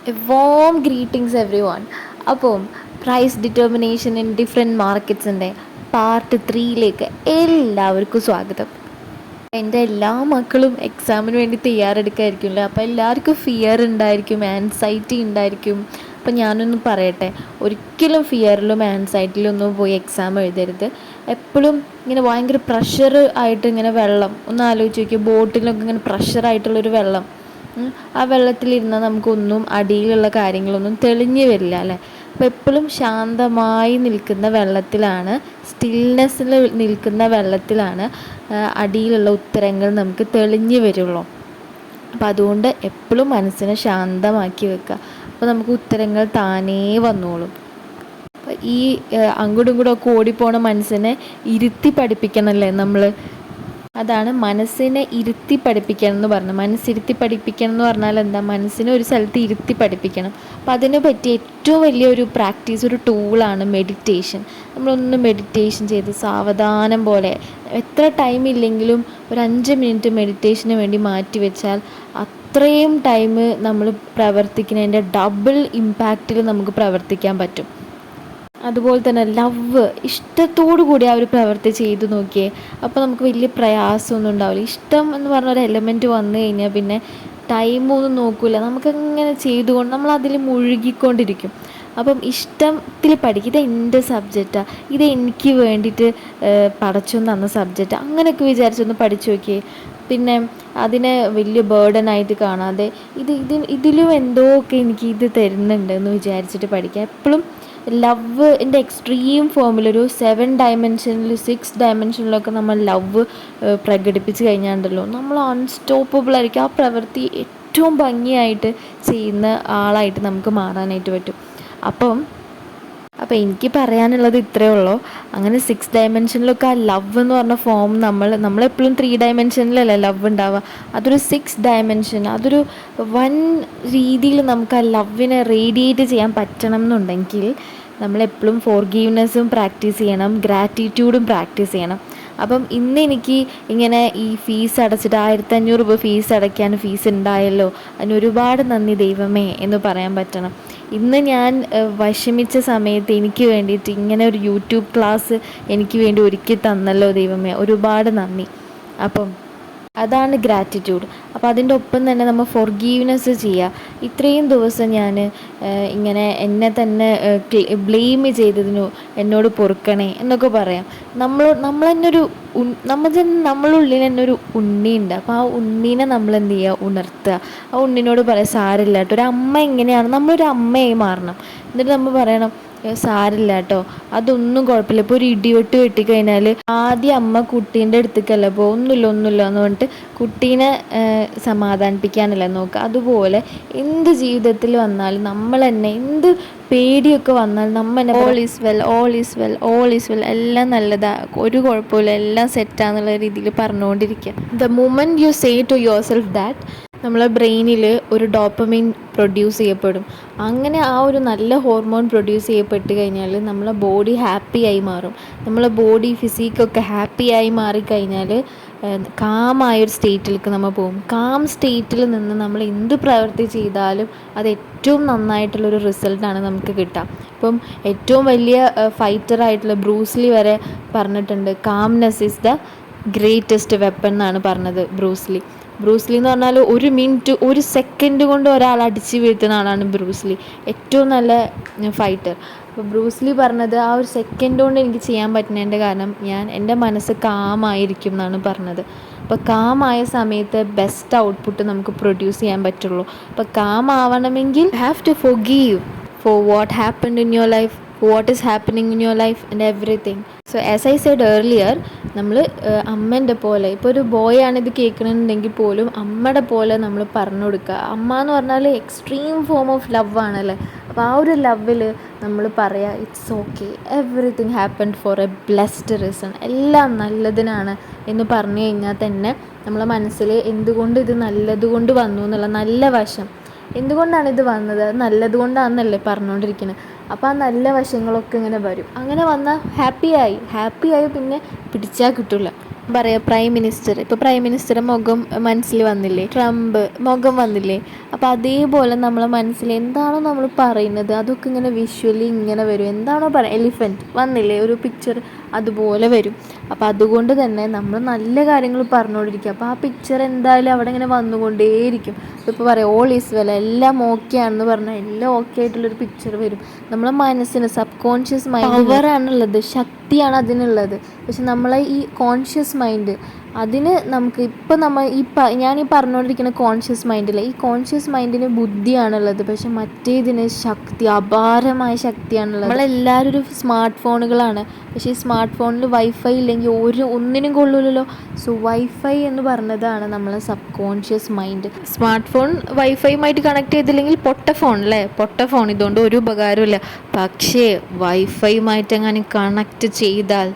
A warm greetings everyone. അപ്പം price determination in different മാർക്കറ്റ്സിൻ്റെ part 3യിലേക്ക് എല്ലാവർക്കും സ്വാഗതം. എൻ്റെ എല്ലാ മക്കളും എക്സാമിന് വേണ്ടി തയ്യാറെടുക്കായിരിക്കുമല്ലോ, അപ്പോൾ എല്ലാവർക്കും ഫിയർ ഉണ്ടായിരിക്കും, ആൻസൈറ്റി ഉണ്ടായിരിക്കും. അപ്പം ഞാനൊന്ന് പറയട്ടെ, ഒരിക്കലും ഫിയറിലും ആൻസൈറ്റിയിലും ഒന്നും പോയി എക്സാം എഴുതരുത്. എപ്പോഴും ഇങ്ങനെ ഭയങ്കര പ്രഷർ ആയിട്ട് ഇങ്ങനെ വെള്ളം ഒന്ന് ആലോചിച്ച് നോക്കിയാൽ, ബോട്ടിലൊക്കെ ഇങ്ങനെ പ്രഷറായിട്ടുള്ളൊരു വെള്ളം, ആ വെള്ളത്തിലിരുന്നാൽ നമുക്കൊന്നും അടിയിലുള്ള കാര്യങ്ങളൊന്നും തെളിഞ്ഞു വരില്ല അല്ലേ. അപ്പോൾ എപ്പോഴും ശാന്തമായി നിൽക്കുന്ന വെള്ളത്തിലാണ്, സ്റ്റിൽനെസ്സിൽ നിൽക്കുന്ന വെള്ളത്തിലാണ് അടിയിലുള്ള ഉത്തരങ്ങൾ നമുക്ക് തെളിഞ്ഞു വരുള്ളൂ. അപ്പം അതുകൊണ്ട് എപ്പോഴും മനസ്സിനെ ശാന്തമാക്കി വെക്കുക. അപ്പോൾ നമുക്ക് ഉത്തരങ്ങൾ താനേ വന്നോളും. ഈ അങ്ങോട്ടും ഇങ്ങോട്ടും ഒക്കെ ഓടിപ്പോണ മനസ്സിനെ ഇരുത്തി പഠിപ്പിക്കണമല്ലേ നമ്മൾ. അതാണ് മനസ്സിനെ ഇരുത്തി പഠിപ്പിക്കണം എന്ന് പറഞ്ഞത്. മനസ്സിരുത്തി പഠിപ്പിക്കണം എന്ന് പറഞ്ഞാൽ എന്താ, മനസ്സിനെ ഒരു സ്ഥലത്ത് ഇരുത്തി പഠിപ്പിക്കണം. അപ്പോൾ അതിന് പറ്റിയ ഏറ്റവും വലിയൊരു പ്രാക്ടീസ്, ഒരു ടൂളാണ് മെഡിറ്റേഷൻ. നമ്മളൊന്ന് മെഡിറ്റേഷൻ ചെയ്ത് സാവധാനം പോലെ, എത്ര ടൈം ഇല്ലെങ്കിലും ഒരു 5 മിനിറ്റ് മെഡിറ്റേഷന് വേണ്ടി മാറ്റി വെച്ചാൽ അത്രയും ടൈം നമ്മൾ പ്രവർത്തിക്കുന്നതിൻ്റെ ഡബിൾ ഇമ്പാക്റ്റിൽ നമുക്ക് പ്രവർത്തിക്കാൻ പറ്റും. അതുപോലെ തന്നെ ലവ്, ഇഷ്ടത്തോടു കൂടി ആ ഒരു പ്രവൃത്തി ചെയ്തു നോക്കിയേ. അപ്പോൾ നമുക്ക് വലിയ പ്രയാസമൊന്നും ഉണ്ടാവില്ല. ഇഷ്ടം എന്ന് പറഞ്ഞ ഒരു എലമെൻറ്റ് വന്നു കഴിഞ്ഞാൽ പിന്നെ ടൈമൊന്നും നോക്കില്ല, നമുക്കങ്ങനെ ചെയ്തുകൊണ്ട് നമ്മളതിൽ മുഴുകിക്കൊണ്ടിരിക്കും. അപ്പം ഇഷ്ടത്തിൽ പഠിക്കുക. ഇത് എൻ്റെ സബ്ജക്റ്റാണ്, ഇത് എനിക്ക് വേണ്ടിയിട്ട് പടച്ചോൻ തന്ന സബ്ജക്റ്റ്, അങ്ങനെയൊക്കെ വിചാരിച്ചൊന്ന് പഠിച്ചു നോക്കിയേ. പിന്നെ അതിനെ വലിയ ബേർഡനായിട്ട് കാണാതെ ഇതിലും എന്തോ ഒക്കെ എനിക്ക് ഇത് തരുന്നുണ്ട് എന്ന് വിചാരിച്ചിട്ട് പഠിക്കുക. എപ്പോഴും ലവിൻ്റെ എക്സ്ട്രീം ഫോമിലൊരു 7 ഡയമെൻഷനിൽ 6 ഡയമെൻഷനിലൊക്കെ നമ്മൾ ലവ് പ്രകടിപ്പിച്ച് കഴിഞ്ഞാണ്ടല്ലോ, നമ്മൾ അൺസ്റ്റോപ്പബിളായിരിക്കും. ആ പ്രവൃത്തി ഏറ്റവും ഭംഗിയായിട്ട് ചെയ്യുന്ന ആളായിട്ട് നമുക്ക് മാറാനായിട്ട് പറ്റും. അപ്പം എനിക്ക് പറയാനുള്ളത് ഇത്രയേ ഉള്ളൂ. അങ്ങനെ 6 ഡയമെൻഷനിലൊക്കെ ആ ലവ് എന്ന് പറഞ്ഞ ഫോം നമ്മളെപ്പോഴും 3 ഡയമെൻഷനിലല്ലേ ലവ് ഉണ്ടാവുക. അതൊരു 6 ഡയമെൻഷൻ, അതൊരു വൻ രീതിയിൽ നമുക്ക് ആ ലവിനെ റേഡിയേറ്റ് ചെയ്യാൻ പറ്റണം എന്നുണ്ടെങ്കിൽ നമ്മളെപ്പോഴും ഫോർഗീവ്നെസ്സും പ്രാക്ടീസ് ചെയ്യണം, ഗ്രാറ്റിറ്റ്യൂഡും പ്രാക്ടീസ് ചെയ്യണം. അപ്പം ഇന്ന് എനിക്ക് ഇങ്ങനെ ഈ ഫീസ് അടച്ചിട്ട് 1500 രൂപ ഫീസ് അടയ്ക്കാൻ ഫീസ് ഉണ്ടായല്ലോ, അതിന് ഒരുപാട് നന്ദി ദൈവമേ എന്ന് പറയാൻ പറ്റണം. ഇന്ന് ഞാൻ വിഷമിച്ച സമയത്ത് എനിക്ക് വേണ്ടിയിട്ട് ഇങ്ങനെ ഒരു യൂട്യൂബ് ക്ലാസ് എനിക്ക് വേണ്ടി ഒരുക്കി തന്നല്ലോ ദൈവമേ, ഒരുപാട് നന്ദി. അപ്പം അതാണ് ഗ്രാറ്റിറ്റ്യൂഡ്. അപ്പോൾ അതിൻ്റെ ഒപ്പം തന്നെ നമ്മൾ ഫോർഗീവ്നെസ് ചെയ്യുക. ഇത്രയും ദിവസം ഞാൻ ഇങ്ങനെ എന്നെ തന്നെ ബ്ലെയിം ചെയ്തതിനു എന്നോട് പൊറുക്കണേ എന്നൊക്കെ പറയാം. നമ്മൾ തന്നെ ഒരു നമ്മളുള്ളിൽ തന്നെ ഒരു ഉണ്ണിയുണ്ട്. അപ്പോൾ ആ ഉണ്ണീനെ നമ്മൾ എന്ത് ചെയ്യുക, ഉണർത്തുക. ആ ഉണ്ണിനോട് പറയാം, സാരില്ല കേട്ടോ, ഒരു അമ്മ എങ്ങനെയാണ്, നമ്മളൊരു അമ്മയായി മാറണം. എന്നിട്ട് നമ്മൾ പറയണം, സാരില്ല കേട്ടോ, അതൊന്നും കുഴപ്പമില്ല. ഇപ്പോൾ ഒരു ഇടിവെട്ട് വെട്ടിക്കഴിഞ്ഞാൽ ആദ്യം അമ്മ കുട്ടീൻ്റെ അടുത്തേക്കല്ല അപ്പോൾ ഒന്നുമില്ല എന്ന് പറഞ്ഞിട്ട് കുട്ടീനെ സമാധാനിപ്പിക്കാനല്ല നോക്കുക. അതുപോലെ എന്ത് ജീവിതത്തിൽ വന്നാലും നമ്മൾ തന്നെ, എന്ത് പേടിയൊക്കെ വന്നാൽ നമ്മൾ all is well, all is well, all is well, എല്ലാം നല്ലതാ, ഒരു കുഴപ്പമില്ല, എല്ലാം സെറ്റാന്നുള്ള രീതിയിൽ പറഞ്ഞുകൊണ്ടിരിക്കുക. The moment you say to yourself that, നമ്മളെ ബ്രെയിനിൽ ഒരു ഡോപ്പമൈൻ പ്രൊഡ്യൂസ് ചെയ്യപ്പെടും. അങ്ങനെ ആ ഒരു നല്ല ഹോർമോൺ പ്രൊഡ്യൂസ് ചെയ്യപ്പെട്ട് കഴിഞ്ഞാൽ നമ്മളെ ബോഡി ഹാപ്പിയായി മാറും. നമ്മളെ ബോഡി ഫിസിക്കൊക്കെ ഹാപ്പിയായി മാറിക്കഴിഞ്ഞാൽ കാമായൊരു സ്റ്റേറ്റിലേക്ക് നമ്മൾ പോകും. കാം സ്റ്റേറ്റിൽ നിന്ന് നമ്മൾ എന്ത് പ്രവൃത്തി ചെയ്താലും അത് ഏറ്റവും നന്നായിട്ടുള്ളൊരു റിസൾട്ടാണ് നമുക്ക് കിട്ടുക. ഇപ്പം ഏറ്റവും വലിയ ഫൈറ്ററായിട്ടുള്ള ബ്രൂസ്ലി വരെ പറഞ്ഞിട്ടുണ്ട്, calmness is the greatest weapon എന്നാണ് പറഞ്ഞത് ബ്രൂസ്ലി എന്ന് പറഞ്ഞാൽ 1 മിനിറ്റ് 1 സെക്കൻഡ് കൊണ്ട് ഒരാൾ അടിച്ച് വീഴ്ത്തുന്ന ആളാണ് ബ്രൂസ്ലി, ഏറ്റവും നല്ല ഫൈറ്റർ. അപ്പോൾ ബ്രൂസ്ലി പറഞ്ഞത് ആ ഒരു സെക്കൻഡ് കൊണ്ട് എനിക്ക് ചെയ്യാൻ പറ്റുന്നതിൻ്റെ കാരണം എൻ്റെ മനസ്സ് കാമായിരിക്കും എന്നാണ് പറഞ്ഞത്. അപ്പോൾ കാമായ സമയത്ത് ബെസ്റ്റ് ഔട്ട്പുട്ട് നമുക്ക് പ്രൊഡ്യൂസ് ചെയ്യാൻ പറ്റുള്ളൂ. അപ്പോൾ കാമാവണമെങ്കിൽ have to forgive for what happened in your life, what is happening in your life and everything. So as I said earlier, നമ്മൾ അമ്മേൻ്റെ പോലെ, ഇപ്പോൾ ഒരു ബോയ് ആണ് ഇത് കേൾക്കണമെന്നുണ്ടെങ്കിൽ പോലും അമ്മയുടെ പോലെ നമ്മൾ പറഞ്ഞു കൊടുക്കുക. അമ്മ എന്ന് പറഞ്ഞാൽ എക്സ്ട്രീം ഫോം ഓഫ് ലവ് ആണല്ലേ. അപ്പോൾ ആ ഒരു ലവിൽ നമ്മൾ പറയുക, it's okay, everything happened for a blessed reason, എല്ലാം നല്ലതിനാണ് എന്ന് പറഞ്ഞു കഴിഞ്ഞാൽ തന്നെ നമ്മളെ മനസ്സിൽ എന്തുകൊണ്ട് ഇത് നല്ലതുകൊണ്ട് വന്നു എന്നുള്ള നല്ല വശം, എന്തുകൊണ്ടാണ് ഇത് വന്നത്, അത് നല്ലതുകൊണ്ടാണെന്നല്ലേ പറഞ്ഞുകൊണ്ടിരിക്കുന്നത്. അപ്പോൾ ആ നല്ല വശങ്ങളൊക്കെ ഇങ്ങനെ വരും. അങ്ങനെ വന്നാൽ ഹാപ്പിയായി പിന്നെ പിടിച്ചാൽ കിട്ടില്ല. പറയാം പ്രൈം മിനിസ്റ്റർ, ഇപ്പോൾ പ്രൈം മിനിസ്റ്റർ മുഖം മനസ്സിൽ വന്നില്ലേ, ട്രംപ് മുഖം വന്നില്ലേ. അപ്പോൾ അതേപോലെ നമ്മളെ മനസ്സിൽ എന്താണോ നമ്മൾ പറയുന്നത് അതൊക്കെ ഇങ്ങനെ വിഷ്വലി ഇങ്ങനെ വരും. എന്താണോ പറയുക, എലിഫൻറ്റ് വന്നില്ലേ ഒരു പിക്ചർ, അതുപോലെ വരും. അപ്പോൾ അതുകൊണ്ട് തന്നെ നമ്മൾ നല്ല കാര്യങ്ങൾ പറഞ്ഞുകൊണ്ടിരിക്കുക, അപ്പോൾ ആ പിക്ചർ എന്തായാലും അവിടെ ഇങ്ങനെ വന്നുകൊണ്ടേയിരിക്കും. ഇപ്പോൾ പറയാം ഓൾ ഈസ് വെൽ, എല്ലാം ഓക്കെ ആണെന്ന് പറഞ്ഞാൽ എല്ലാം ഓക്കെ ആയിട്ടുള്ളൊരു പിക്ചർ വരും. നമ്മളെ മനസ്സിന് സബ് കോൺഷ്യസ് മൈൻഡ് പവറാണുള്ളത്, ശക്തിയാണ് അതിനുള്ളത്. പക്ഷെ നമ്മളെ ഈ കോൺഷ്യസ് മൈൻഡ് അതിന് നമുക്ക് ഇപ്പം നമ്മൾ ഞാനീ പറഞ്ഞുകൊണ്ടിരിക്കുന്ന കോൺഷ്യസ് മൈൻഡിൽ ഈ കോൺഷ്യസ് മൈൻഡിന് ബുദ്ധിയാണുള്ളത്, പക്ഷെ മറ്റേതിന് ശക്തി, അപാരമായ ശക്തിയാണുള്ളത്. നമ്മളെല്ലാവരും ഒരു സ്മാർട്ട് ഫോണുകളാണ്, പക്ഷേ ഈ സ്മാർട്ട് ഫോണിൽ വൈഫൈ ഇല്ലെങ്കിൽ ഒന്നിനും കൊള്ളൂലല്ലോ. സോ വൈഫൈ എന്ന് പറഞ്ഞതാണ് നമ്മളെ subconscious mind. Smart phone വൈഫൈയുമായിട്ട് കണക്ട് ചെയ്തില്ലെങ്കിൽ പൊട്ട ഫോൺ അല്ലേ, പൊട്ട ഫോൺ, ഇതുകൊണ്ട് ഒരു ഉപകാരമില്ല. പക്ഷേ വൈഫൈയുമായിട്ട് അങ്ങനെ കണക്ട് ചെയ്താൽ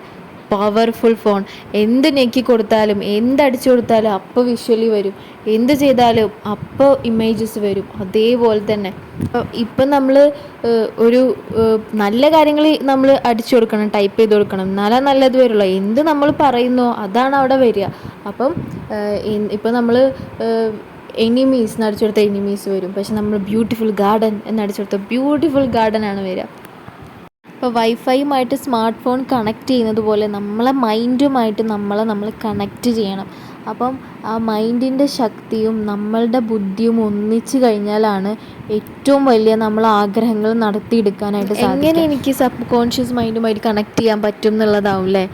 പവർഫുൾ ഫോൺ, എന്ത് ഞെക്കി കൊടുത്താലും എന്തടിച്ചു കൊടുത്താലും അപ്പോൾ വിഷ്വലി വരും, എന്ത് ചെയ്താലും അപ്പോൾ ഇമേജസ് വരും. അതേപോലെ തന്നെ ഇപ്പം നമ്മൾ ഒരു നല്ല കാര്യങ്ങൾ നമ്മൾ അടിച്ചു കൊടുക്കണം, ടൈപ്പ് ചെയ്ത് കൊടുക്കണം, എന്നാലേ നല്ലത് വരുള്ളൂ. എന്ത് നമ്മൾ പറയുന്നോ അതാണ് അവിടെ വരിക. അപ്പം ഇപ്പം നമ്മൾ എനിമീസ് എന്നടിച്ചു കൊടുത്ത എനിമീസ് വരും, പക്ഷെ നമ്മൾ ബ്യൂട്ടിഫുൾ ഗാർഡൻ എന്നടിച്ചു കൊടുത്ത ബ്യൂട്ടിഫുൾ ഗാർഡൻ ആണ് വരിക. ഇപ്പോൾ വൈഫൈയുമായിട്ട് സ്മാർട്ട് ഫോൺ കണക്ട് ചെയ്യുന്നത് പോലെ നമ്മളെ മൈൻഡുമായിട്ട് നമ്മൾ കണക്റ്റ് ചെയ്യണം. അപ്പം ആ മൈൻഡിൻ്റെ ശക്തിയും നമ്മളുടെ ബുദ്ധിയും ഒന്നിച്ച് കഴിഞ്ഞാലാണ് ഏറ്റവും വലിയ നമ്മളെ ആഗ്രഹങ്ങൾ നടത്തിയെടുക്കാനായിട്ട് സാധിക്കും. എങ്ങനെ എനിക്ക് സബ് കോൺഷ്യസ് മൈൻഡുമായിട്ട് കണക്ട് ചെയ്യാൻ പറ്റും എന്നുള്ളതാവും അല്ലേ.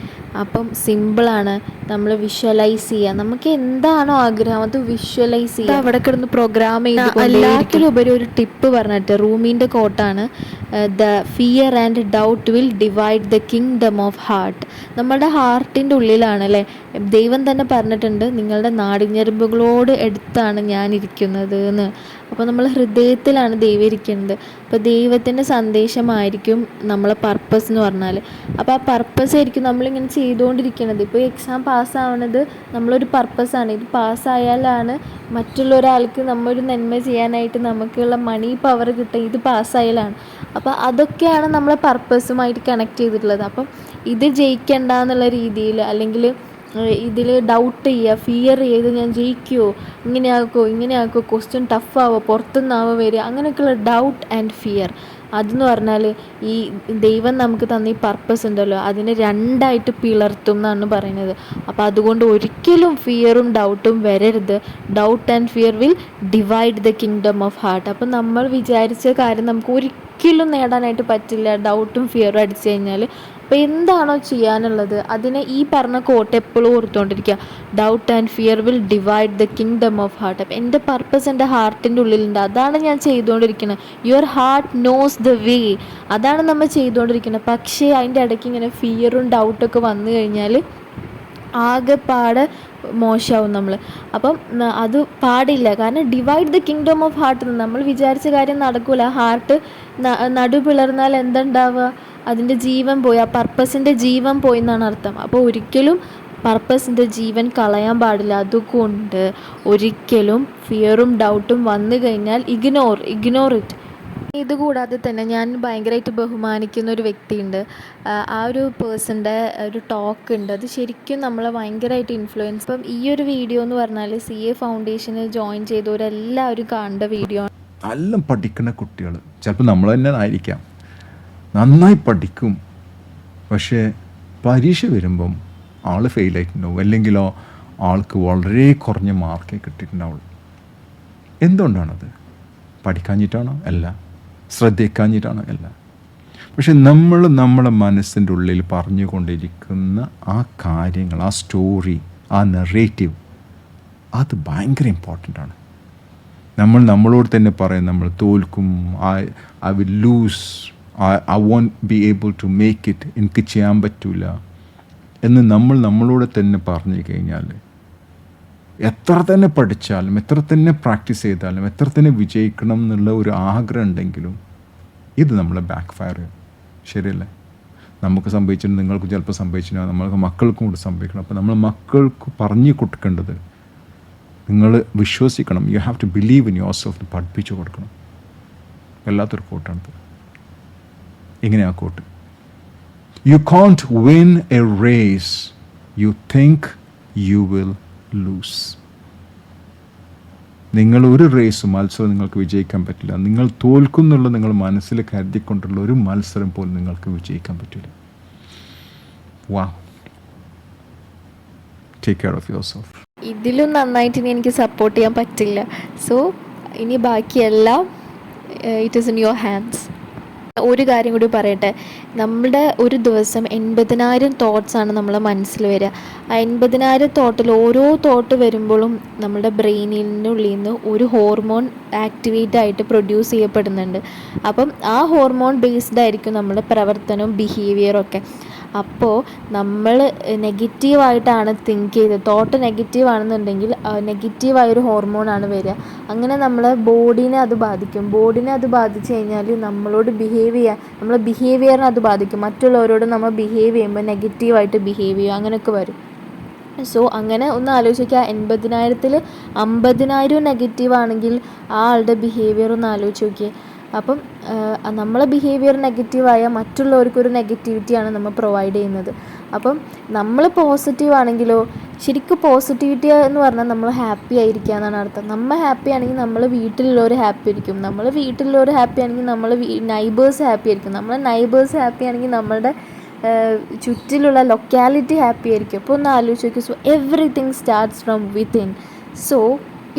അപ്പം സിമ്പിളാണ്, നമ്മൾ വിഷ്വലൈസ് ചെയ്യുക. നമുക്ക് എന്താണോ ആഗ്രഹം അത് വിഷ്വലൈസ് ചെയ്യുക, അവിടെ കിടന്ന് പ്രോഗ്രാം ചെയ്ത്. എല്ലാത്തിലുപരി ഒരു ടിപ്പ് പറഞ്ഞിട്ട് റൂമിൻ്റെ കോട്ടാണ്, the fear and doubt will divide the kingdom of heart. നമ്മുടെ ഹാർട്ടിൻ്റെ ഉള്ളിലാണ് അല്ലേ, ദൈവം തന്നെ പറഞ്ഞിട്ടുണ്ട് നിങ്ങളുടെ നാടിഞ്ഞെരുമ്പുകളോട് എടുത്താണ് ഞാൻ ഇരിക്കുന്നത് എന്ന്. അപ്പോൾ നമ്മൾ ഹൃദയത്തിലാണ് ദൈവം ഇരിക്കുന്നത്. അപ്പോൾ ദൈവത്തിൻ്റെ സന്ദേശമായിരിക്കും നമ്മളെ പർപ്പസ് എന്ന് പറഞ്ഞാൽ. അപ്പോൾ ആ പർപ്പസ് ആയിരിക്കും നമ്മളിങ്ങനെ ചെയ്തുകൊണ്ടിരിക്കുന്നത്. ഇപ്പോൾ എക്സാം പാസ്സാവണത് നമ്മളൊരു പർപ്പസാണ്. ഇത് പാസ്സായാലാണ് മറ്റുള്ള ഒരാൾക്ക് നമ്മൊരു നന്മ ചെയ്യാനായിട്ട് നമുക്കുള്ള മണി പവർ കിട്ടുക, ഇത് പാസ്സായാലാണ്. അപ്പോൾ അതൊക്കെയാണ് നമ്മളെ പർപ്പസുമായിട്ട് കണക്ട് ചെയ്തിട്ടുള്ളത്. അപ്പം ഇത് ജയിക്കണ്ട എന്നുള്ള രീതിയിൽ, അല്ലെങ്കിൽ ഇതിൽ ഡൗട്ട് ചെയ്യുക, ഫിയർ ചെയ്ത് ഞാൻ ജയിക്കുമോ, ഇങ്ങനെയാക്കോ, ക്വസ്റ്റ്യൻ ടഫാവോ, പുറത്തുനിന്നാവോ വരിക, അങ്ങനെയൊക്കെയുള്ള ഡൗട്ട് ആൻഡ് ഫിയർ. അതെന്ന് പറഞ്ഞാൽ ഈ ദൈവം നമുക്ക് തന്ന ഈ പർപ്പസ് ഉണ്ടല്ലോ അതിനെ രണ്ടായിട്ട് പിളർത്തും എന്നാണ് പറയുന്നത്. അപ്പോൾ അതുകൊണ്ട് ഒരിക്കലും ഫിയറും ഡൗട്ടും വരരുത്. Doubt and fear will divide the kingdom of heart. അപ്പം നമ്മൾ വിചാരിച്ച കാര്യം നമുക്ക് ഒരിക്കലും നേടാനായിട്ട് പറ്റില്ല ഡൗട്ടും ഫിയറും അടിച്ചു കഴിഞ്ഞാൽ. അപ്പോൾ എന്താണോ ചെയ്യാനുള്ളത് അതിനെ ഈ പറഞ്ഞ കോട്ട് എപ്പോഴും ഓർത്തുകൊണ്ടിരിക്കുക, doubt and fear will divide the kingdom of heart. അപ്പം എൻ്റെ പർപ്പസ് എൻ്റെ ഹാർട്ടിൻ്റെ ഉള്ളിലുണ്ട്, അതാണ് ഞാൻ ചെയ്തുകൊണ്ടിരിക്കുന്നത്. Your heart knows the way, അതാണ് നമ്മൾ ചെയ്തുകൊണ്ടിരിക്കുന്നത്. പക്ഷേ അതിൻ്റെ ഇടയ്ക്ക് ഇങ്ങനെ ഫിയറും ഡൗട്ടൊക്കെ വന്നു കഴിഞ്ഞാൽ ആകെപ്പാടെ മോശമാവും നമ്മൾ. അപ്പം അത് പാടില്ല. കാരണം divide the kingdom of heart, നമ്മൾ വിചാരിച്ച കാര്യം നടക്കില്ല. ഹാർട്ട് നടുപിളർന്നാൽ എന്തുണ്ടാവുക, അതിൻ്റെ ജീവൻ പോയി, ആ പർപ്പസിൻ്റെ ജീവൻ പോയി എന്നാണ് അർത്ഥം. അപ്പോൾ ഒരിക്കലും പർപ്പസിൻ്റെ ജീവൻ കളയാൻ പാടില്ല. അതുകൊണ്ട് ഒരിക്കലും ഫിയറും ഡൗട്ടും വന്നു കഴിഞ്ഞാൽ ഇഗ്നോർ ഇറ്റ്. ഇതുകൂടാതെ തന്നെ ഞാൻ ഭയങ്കരമായിട്ട് ബഹുമാനിക്കുന്ന ഒരു വ്യക്തിയുണ്ട്. ആ ഒരു പേഴ്സൻ്റെ ഒരു ടോക്ക് ഉണ്ട്, അത് ശരിക്കും നമ്മളെ ഭയങ്കരമായിട്ട് ഇൻഫ്ലുവൻസ്. ഇപ്പം ഈ ഒരു വീഡിയോ എന്ന് പറഞ്ഞാൽ CA ഫൗണ്ടേഷന് ജോയിൻ ചെയ്തവരെല്ലാവരും കാണേണ്ട വീഡിയോ ആണ്. എല്ലാം പഠിക്കുന്ന കുട്ടികൾ ചിലപ്പോൾ നമ്മൾ തന്നെ ആയിരിക്കാം, നന്നായി പഠിക്കും, പക്ഷേ പരീക്ഷ വരുമ്പം ആൾ ഫെയിലായിട്ടുണ്ടാവും, അല്ലെങ്കിലോ ആൾക്ക് വളരെ കുറഞ്ഞ മാർക്കേ കിട്ടിയിട്ടുണ്ടാവുള്ളൂ. എന്തുകൊണ്ടാണത്? പഠിക്കാഞ്ഞിട്ടാണോ? അല്ല. ശ്രദ്ധിക്കാഞ്ഞിട്ടാണോ? അല്ല. പക്ഷെ നമ്മളെ മനസ്സിൻ്റെ ഉള്ളിൽ പറഞ്ഞുകൊണ്ടിരിക്കുന്ന ആ കാര്യങ്ങൾ, ആ സ്റ്റോറി, ആ നറേറ്റീവ്, അത് ഭയങ്കര ഇമ്പോർട്ടൻ്റ് ആണ്. നമ്മളോട് തന്നെ പറയും നമ്മൾ തോൽക്കും, I will lose, I won't be able to make it, എനിക്ക് ചെയ്യാൻ പറ്റില്ല എന്ന് നമ്മളോട് തന്നെ പറഞ്ഞു കഴിഞ്ഞാൽ എത്ര തന്നെ പഠിച്ചാലും എത്ര തന്നെ പ്രാക്ടീസ് ചെയ്താലും എത്ര തന്നെ വിജയിക്കണം എന്നുള്ള ഒരു ആഗ്രഹം ഉണ്ടെങ്കിലും ഇത് നമ്മളെ ബാക്ക് ഫയർ ചെയ്യും. ശരിയല്ലേ? നമുക്ക് സംഭവിച്ചിട്ട് നിങ്ങൾക്ക് ചിലപ്പോൾ സംഭവിച്ചിട്ടുണ്ടാകും, നമ്മൾക്ക് മക്കൾക്കും കൂടി സംഭവിക്കണം. അപ്പോൾ നമ്മൾ മക്കൾക്ക് പറഞ്ഞു കൊടുക്കേണ്ടത്, നിങ്ങൾ വിശ്വസിക്കണം, you have to believe in yourself, പഠിപ്പിച്ചു കൊടുക്കണം. വല്ലാത്തൊരു കോട്ടാണത്. ഇങ്ങനെയാ quote, you can't win a race you think you will lose. നിങ്ങൾ ഒരു മത്സരം നിങ്ങൾക്ക് വിജയിക്കാൻ പറ്റില്ല. നിങ്ങൾ തോൽക്കുന്നുള്ള നിങ്ങൾ മനസ്സിൽ കരുതിക്കൊണ്ടുള്ള ഒരു മത്സരം പോലും നിങ്ങൾക്ക് വിജയിക്കാൻ പറ്റില്ല. Wow. Take care of yourself. ഇതിലും നന്നായിട്ട് ഇനി എനിക്ക് സപ്പോർട്ട് ചെയ്യാൻ പറ്റില്ല. സോ ഇനി ബാക്കിയെല്ലാം it is in your hands. ഒരു കാര്യം കൂടി പറയട്ടെ, നമ്മുടെ ഒരു ദിവസം 80,000 തോട്ട്സാണ് നമ്മളെ മനസ്സിൽ വരിക. ആ 80,000 തോട്ടിൽ ഓരോ തോട്ട് വരുമ്പോഴും നമ്മുടെ ബ്രെയിനിൻ്റെ ഉള്ളിൽ നിന്ന് ഒരു ഹോർമോൺ ആക്ടിവേറ്റ് ആയിട്ട് പ്രൊഡ്യൂസ് ചെയ്യപ്പെടുന്നുണ്ട്. അപ്പം ആ ഹോർമോൺ ബേസ്ഡ് ആയിരിക്കും നമ്മുടെ പ്രവർത്തനവും ബിഹേവിയറൊക്കെ. അപ്പോൾ നമ്മൾ നെഗറ്റീവായിട്ടാണ് തിങ്ക് ചെയ്തത്, തോട്ട് നെഗറ്റീവാണെന്നുണ്ടെങ്കിൽ നെഗറ്റീവായൊരു ഹോർമോണാണ് വരിക. അങ്ങനെ നമ്മളെ ബോഡീനെ അത് ബാധിക്കും. ബോഡീനെ അത് ബാധിച്ചു കഴിഞ്ഞാൽ നമ്മളോട് നമ്മളെ ബിഹേവിയറിനെ അത് ബാധിക്കും. മറ്റുള്ളവരോട് നമ്മൾ ബിഹേവ് ചെയ്യുമ്പോൾ നെഗറ്റീവായിട്ട് ബിഹേവ് ചെയ്യും, അങ്ങനെയൊക്കെ വരും. സോ അങ്ങനെ ഒന്ന് ആലോചിക്കുക, 80,000-ൽ 50,000 നെഗറ്റീവാണെങ്കിൽ ആ ആളുടെ ബിഹേവിയർ ഒന്ന് ആലോചിച്ച് നോക്കിയേ. അപ്പം നമ്മളെ ബിഹേവിയർ നെഗറ്റീവായാൽ മറ്റുള്ളവർക്കൊരു നെഗറ്റിവിറ്റിയാണ് നമ്മൾ പ്രൊവൈഡ് ചെയ്യുന്നത്. അപ്പം നമ്മൾ പോസിറ്റീവ് ആണെങ്കിലോ, ശരിക്കും പോസിറ്റിവിറ്റി എന്ന് പറഞ്ഞാൽ നമ്മൾ ഹാപ്പി ആയിരിക്കുക എന്നാണ് അർത്ഥം. നമ്മൾ ഹാപ്പി ആണെങ്കിൽ നമ്മൾ വീട്ടിലുള്ളവർ ഹാപ്പി ആയിരിക്കും. നമ്മൾ വീട്ടിലുള്ളവർ ഹാപ്പി ആണെങ്കിൽ നമ്മൾ നൈബേഴ്സ് ഹാപ്പി ആയിരിക്കും. നമ്മളെ നൈബേഴ്സ് ഹാപ്പി ആണെങ്കിൽ നമ്മളുടെ ചുറ്റിലുള്ള ലൊക്കാലിറ്റി ഹാപ്പി ആയിരിക്കും. അപ്പോൾ ഒന്ന് ആലോചിച്ച് നോക്കി. So everything starts from within. So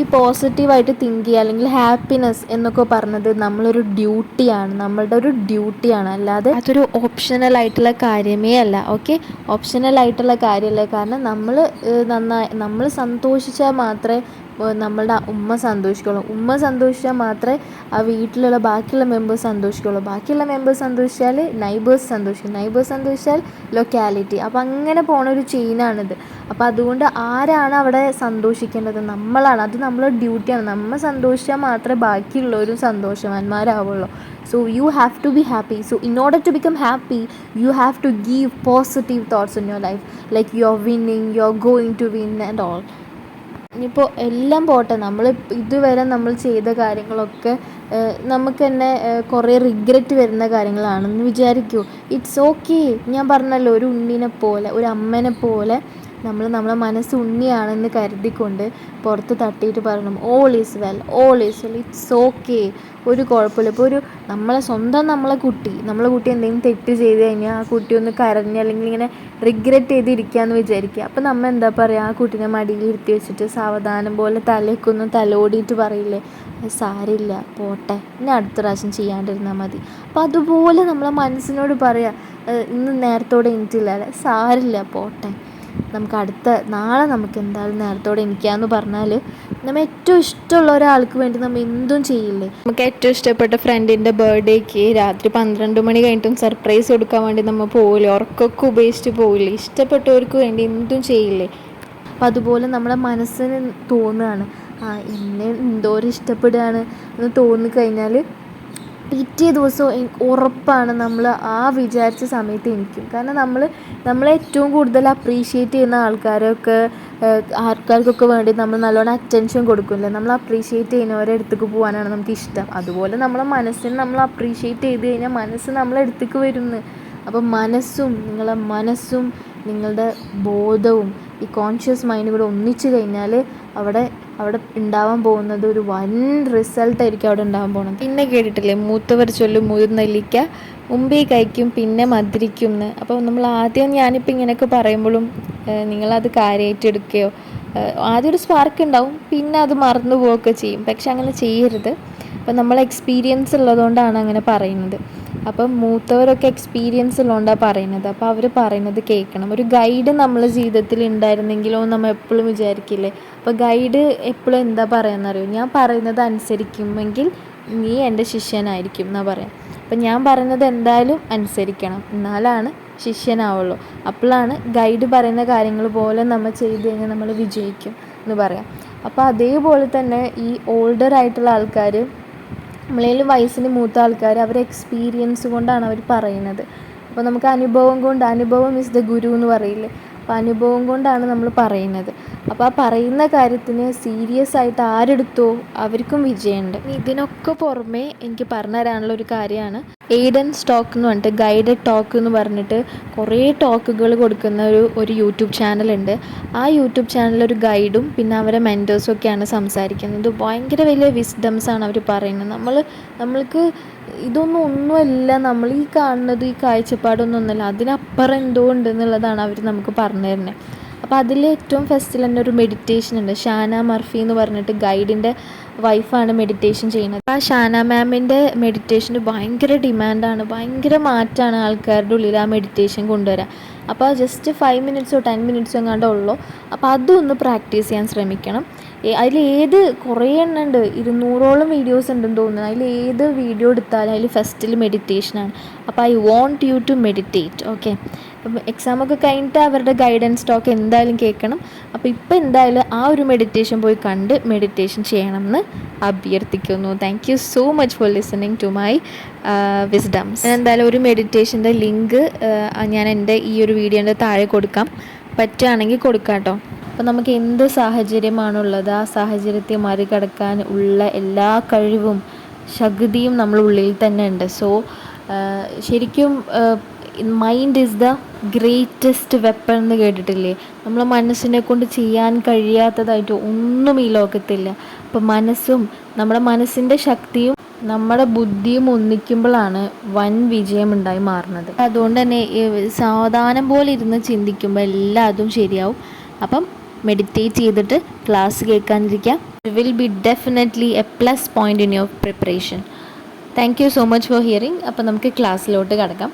ഈ പോസിറ്റീവായിട്ട് തിങ്ക് ചെയ്യുക അല്ലെങ്കിൽ ഹാപ്പിനെസ് എന്നൊക്കെ പറഞ്ഞത് നമ്മളൊരു ഡ്യൂട്ടിയാണ്, നമ്മളുടെ ഒരു ഡ്യൂട്ടിയാണ്, അല്ലാതെ അതൊരു ഓപ്ഷണലായിട്ടുള്ള കാര്യമേ അല്ല. ഓക്കെ, ഓപ്ഷണലായിട്ടുള്ള കാര്യമല്ല. കാരണം നമ്മൾ സന്തോഷിച്ചാൽ മാത്രമേ നമ്മളുടെ ഉമ്മ സന്തോഷിക്കുള്ളൂ. ഉമ്മ സന്തോഷിച്ചാൽ മാത്രമേ ആ വീട്ടിലുള്ള ബാക്കിയുള്ള മെമ്പേഴ്സ് സന്തോഷിക്കുള്ളൂ. ബാക്കിയുള്ള മെമ്പേഴ്സ് സന്തോഷിച്ചാൽ നൈബേഴ്സ് സന്തോഷിക്കും. നൈബേഴ്സ് സന്തോഷിച്ചാൽ ലൊക്കാലിറ്റി. അപ്പോൾ അങ്ങനെ പോണ ഒരു ചെയിനാണിത്. അപ്പോൾ അതുകൊണ്ട് ആരാണ് അവിടെ സന്തോഷിക്കേണ്ടത്? നമ്മളാണ്. അത് നമ്മളെ ഡ്യൂട്ടിയാണ്. നമ്മൾ സന്തോഷിച്ചാൽ മാത്രമേ ബാക്കിയുള്ളവരും സന്തോഷവാന്മാരാവുള്ളൂ. So you have to be happy. So in order to become happy, you have to give positive thoughts in your life. Like you're winning, you're going to win and all. ഇനിയിപ്പോൾ എല്ലാം പോട്ടെ, നമ്മൾ ഇതുവരെ നമ്മൾ ചെയ്ത കാര്യങ്ങളൊക്കെ നമുക്ക് തന്നെ കുറേ റിഗ്രറ്റ് വരുന്ന കാര്യങ്ങളാണെന്ന് വിചാരിക്കൂ. It's okay. ഞാൻ പറഞ്ഞല്ലോ, ഒരു ഉണ്ണിനെ പോലെ, ഒരു അമ്മേനെ പോലെ നമ്മളെ മനസ്സ് ഉണ്ണിയാണെന്ന് കരുതിക്കൊണ്ട് പുറത്ത് തട്ടിയിട്ട് പറയണം all is well, all is well, it's okay, ഒരു കുഴപ്പമില്ല. ഇപ്പോൾ നമ്മളെ കുട്ടി എന്തെങ്കിലും തെറ്റ് ചെയ്ത് കഴിഞ്ഞാൽ ആ കുട്ടി ഒന്ന് കരഞ്ഞ് അല്ലെങ്കിൽ ഇങ്ങനെ റിഗ്രറ്റ് ചെയ്തിരിക്കുകയെന്ന് വിചാരിക്കുക. അപ്പോൾ നമ്മൾ എന്താ പറയുക, ആ കുട്ടീനെ മടിയിൽ ഇരുത്തി വെച്ചിട്ട് സാവധാനം പോലെ തലയ്ക്കൊന്ന് തലോടിയിട്ട് പറയില്ലേ, സാരില്ല പോട്ടെ, ഇനി അടുത്ത പ്രാവശ്യം ചെയ്യാണ്ടിരുന്നാൽ മതി. അപ്പോൾ അതുപോലെ നമ്മളെ മനസ്സിനോട് പറയാം, ഇന്ന് നേരത്തോടെ എണീറ്റില്ല അല്ലേ, സാരില്ല പോട്ടെ, നാളെ നമുക്ക് എന്തായാലും നേരത്തോടെ എണീക്കാമെന്ന് പറഞ്ഞാൽ നമ്മൾ ഏറ്റവും ഇഷ്ടമുള്ള ഒരാൾക്ക് വേണ്ടി നമ്മൾ എന്തും ചെയ്യില്ലേ. നമുക്ക് ഏറ്റവും ഇഷ്ടപ്പെട്ട ഫ്രണ്ടിൻ്റെ ബർത്ത്ഡേക്ക് രാത്രി 12 മണി കഴിഞ്ഞിട്ടും സർപ്രൈസ് കൊടുക്കാൻ വേണ്ടി നമ്മൾ പോവില്ലേ, ഉറക്കമൊക്കെ ഉപേക്ഷിച്ച് പോവില്ലേ, ഇഷ്ടപ്പെട്ടവർക്ക് വേണ്ടി എന്തും ചെയ്യില്ലേ. അപ്പം അതുപോലെ നമ്മളെ മനസ്സിന് തോന്നുകയാണ്, എന്നെ എന്തോരം ഇഷ്ടപ്പെടുകയാണ് എന്ന് തോന്നിക്കഴിഞ്ഞാൽ പിറ്റേ ദിവസം ഉറപ്പാണ് നമ്മൾ ആ വിചാരിച്ച സമയത്ത് എനിക്കും. കാരണം നമ്മളെ ഏറ്റവും കൂടുതൽ അപ്രീഷിയേറ്റ് ചെയ്യുന്ന ആൾക്കാർക്കൊക്കെ വേണ്ടി നമ്മൾ നല്ലോണം അറ്റൻഷൻ കൊടുക്കില്ലേ, നമ്മൾ അപ്രീഷിയേറ്റ് ചെയ്യുന്നവരെ അടുത്തേക്ക് പോകാനാണ് നമുക്ക് ഇഷ്ടം. അതുപോലെ നമ്മളെ മനസ്സിനെ നമ്മൾ അപ്രീഷിയേറ്റ് ചെയ്ത് കഴിഞ്ഞാൽ മനസ്സ് നമ്മളെ അടുത്തേക്ക് വരുന്നു. അപ്പം നിങ്ങളുടെ മനസ്സും നിങ്ങളുടെ ബോധവും ഈ കോൺഷ്യസ് മൈൻഡും കൂടെ ഒന്നിച്ചു കഴിഞ്ഞാൽ അവിടെ ഉണ്ടാവാൻ പോകുന്നത് ഒരു വൻ റിസൾട്ടായിരിക്കും അവിടെ ഉണ്ടാവാൻ പോകുന്നത്. പിന്നെ കേട്ടിട്ടില്ലേ, മൂത്തവർ ചൊല്ലും മുതിർന്നെല്ലിക്ക മുമ്പേ കഴിക്കും പിന്നെ മധുരിക്കും എന്ന്. അപ്പോൾ നമ്മൾ ആദ്യം ഞാനിപ്പോൾ ഇങ്ങനെയൊക്കെ പറയുമ്പോഴും നിങ്ങളത് കാര്യമായിട്ട് എടുക്കുകയോ, ആദ്യം ഒരു സ്പാർക്ക് ഉണ്ടാവും, പിന്നെ അത് മറന്നു പോവുകയൊക്കെ ചെയ്യും. പക്ഷെ അങ്ങനെ ചെയ്യരുത്. അപ്പം നമ്മൾ എക്സ്പീരിയൻസ് ഉള്ളതുകൊണ്ടാണ് അങ്ങനെ പറയുന്നത്. അപ്പം മൂത്തവരൊക്കെ എക്സ്പീരിയൻസ് ഉള്ളതുകൊണ്ടാണ് പറയുന്നത്. അപ്പോൾ അവർ പറയുന്നത് കേൾക്കണം. ഒരു ഗൈഡ് നമ്മളെ ജീവിതത്തിൽ ഉണ്ടായിരുന്നെങ്കിലോ നമ്മൾ എപ്പോഴും വിചാരിക്കില്ലേ. അപ്പോൾ ഗൈഡ് എപ്പോഴും എന്താ പറയുന്നറിയോ, ഞാൻ പറയുന്നത് അനുസരിക്കുമെങ്കിൽ നീ എൻ്റെ ശിഷ്യനായിരിക്കും എന്നാണ് പറയാം. അപ്പം ഞാൻ പറയുന്നത് എന്തായാലും അനുസരിക്കണം, എന്നാലാണ് ശിഷ്യനാവുള്ളൂ. അപ്പോഴാണ് ഗൈഡ് പറയുന്ന കാര്യങ്ങൾ പോലെ നമ്മൾ ചെയ്ത് കഴിഞ്ഞാൽ നമ്മൾ വിജയിക്കും എന്ന് പറയാം. അപ്പോൾ അതേപോലെ തന്നെ ഈ ഓൾഡർ ആയിട്ടുള്ള ആൾക്കാർ, നമ്മളേലും വയസ്സിന് മൂത്ത ആൾക്കാർ, അവരെ എക്സ്പീരിയൻസ് കൊണ്ടാണ് അവർ പറയുന്നത്. അപ്പോൾ നമുക്ക് അനുഭവം ഇസ് ദ ഗുരു എന്ന് പറയില്ലേ. അപ്പോൾ അനുഭവം കൊണ്ടാണ് നമ്മൾ പറയുന്നത്. അപ്പോൾ ആ പറയുന്ന കാര്യത്തിന് സീരിയസ് ആയിട്ട് ആരെടുത്തോ അവർക്കും വിജയമുണ്ട്. ഇതിനൊക്കെ പുറമേ എനിക്ക് പറഞ്ഞു തരാനുള്ള ഒരു കാര്യമാണ്, എയ്ഡൻ സ്റ്റോക്ക് എന്ന് പറഞ്ഞിട്ട് ഗൈഡഡ് ടോക്ക് എന്ന് പറഞ്ഞിട്ട് കുറേ ടോക്കുകൾ കൊടുക്കുന്ന ഒരു യൂട്യൂബ് ചാനലുണ്ട്. ആ യൂട്യൂബ് ചാനലിൽ ഒരു ഗൈഡും പിന്നെ അവരെ മെൻറ്റേഴ്സും ഒക്കെയാണ് സംസാരിക്കുന്നത്. ഭയങ്കര വലിയ വിസ്ഡംസാണ് അവർ പറയുന്നത്. നമ്മൾക്ക് ഇതൊന്നും ഒന്നുമല്ല, നമ്മൾ ഈ കാണുന്നത് ഈ കാഴ്ചപ്പാടൊന്നുമല്ല, അതിനപ്പുറം എന്തോ ഉണ്ടെന്നുള്ളതാണ് അവർ നമുക്ക് പറഞ്ഞു തരുന്നത്. അപ്പോൾ അതിൽ ഏറ്റവും ഫസ്റ്റിൽ തന്നെ ഒരു മെഡിറ്റേഷൻ ഉണ്ട്. ഷാന മർഫി എന്ന് പറഞ്ഞിട്ട് ഗൈഡിൻ്റെ വൈഫാണ് മെഡിറ്റേഷൻ ചെയ്യുന്നത്. ആ ഷാന മാമിൻ്റെ മെഡിറ്റേഷന് ഭയങ്കര ഡിമാൻഡാണ്, ഭയങ്കര മാറ്റമാണ് ആൾക്കാരുടെ ഉള്ളിൽ ആ മെഡിറ്റേഷൻ കൊണ്ടുവരാൻ. അപ്പോൾ ജസ്റ്റ് 5 മിനിറ്റ്സോ 10 മിനിറ്റ്സോ എങ്ങാണ്ടോ ഉള്ളൂ. അപ്പോൾ അതൊന്ന് പ്രാക്ടീസ് ചെയ്യാൻ ശ്രമിക്കണം. അതിൽ കുറേ എണ്ണം ഉണ്ട്, 200ഓളം വീഡിയോസ് ഉണ്ടെന്ന് തോന്നുന്നു. അതിൽ വീഡിയോ എടുത്താലും അതിൽ ഫസ്റ്റിൽ മെഡിറ്റേഷനാണ്. അപ്പോൾ I want you to meditate. Okay, അപ്പം എക്സാമൊക്കെ കഴിഞ്ഞിട്ട് അവരുടെ ഗൈഡൻസ് ടോക്ക് എന്തായാലും കേൾക്കണം. അപ്പോൾ ഇപ്പോൾ എന്തായാലും ആ ഒരു മെഡിറ്റേഷൻ പോയി കണ്ട് മെഡിറ്റേഷൻ ചെയ്യണം എന്ന് അഭ്യർത്ഥിക്കുന്നു. Thank you so much for listening to my wisdoms. എന്തായാലും ഒരു മെഡിറ്റേഷൻ്റെ ലിങ്ക് ഞാൻ എൻ്റെ ഈ ഒരു വീഡിയോൻ്റെ താഴെ കൊടുക്കാം, പറ്റുകയാണെങ്കിൽ കൊടുക്കാം കേട്ടോ. അപ്പോൾ നമുക്ക് എന്ത് സാഹചര്യമാണുള്ളത് ആ സാഹചര്യത്തെ മറികടക്കാൻ ഉള്ള എല്ലാ കഴിവും ശക്തിയും നമ്മുടെ ഉള്ളിൽ തന്നെ ഉണ്ട്. സോ ശരിക്കും mind is the greatest weapon എന്ന് കേട്ടിട്ടില്ലേ? നമ്മളെ മനസ്സിനെ കൊണ്ട് ചെയ്യാൻ കഴിയാത്തതായിട്ട് ഒന്നും ഈ ലോകത്തില്ല. അപ്പോൾ നമ്മുടെ മനസ്സിൻ്റെ ശക്തിയും നമ്മുടെ ബുദ്ധിയും ഒന്നിക്കുമ്പോഴാണ് വൻ വിജയമുണ്ടായി മാറുന്നത്. അതുകൊണ്ട് തന്നെ സാവധാനം പോലെ ഇരുന്ന് ചിന്തിക്കുമ്പോൾ എല്ലാതും ശരിയാവും. അപ്പം മെഡിറ്റേറ്റ് ചെയ്തിട്ട് ക്ലാസ് കേൾക്കാനിരിക്കുക. It will be definitely a plus point in your preparation. Thank you so much for hearing. അപ്പോൾ നമുക്ക് ക്ലാസ്സിലോട്ട് കിടക്കാം.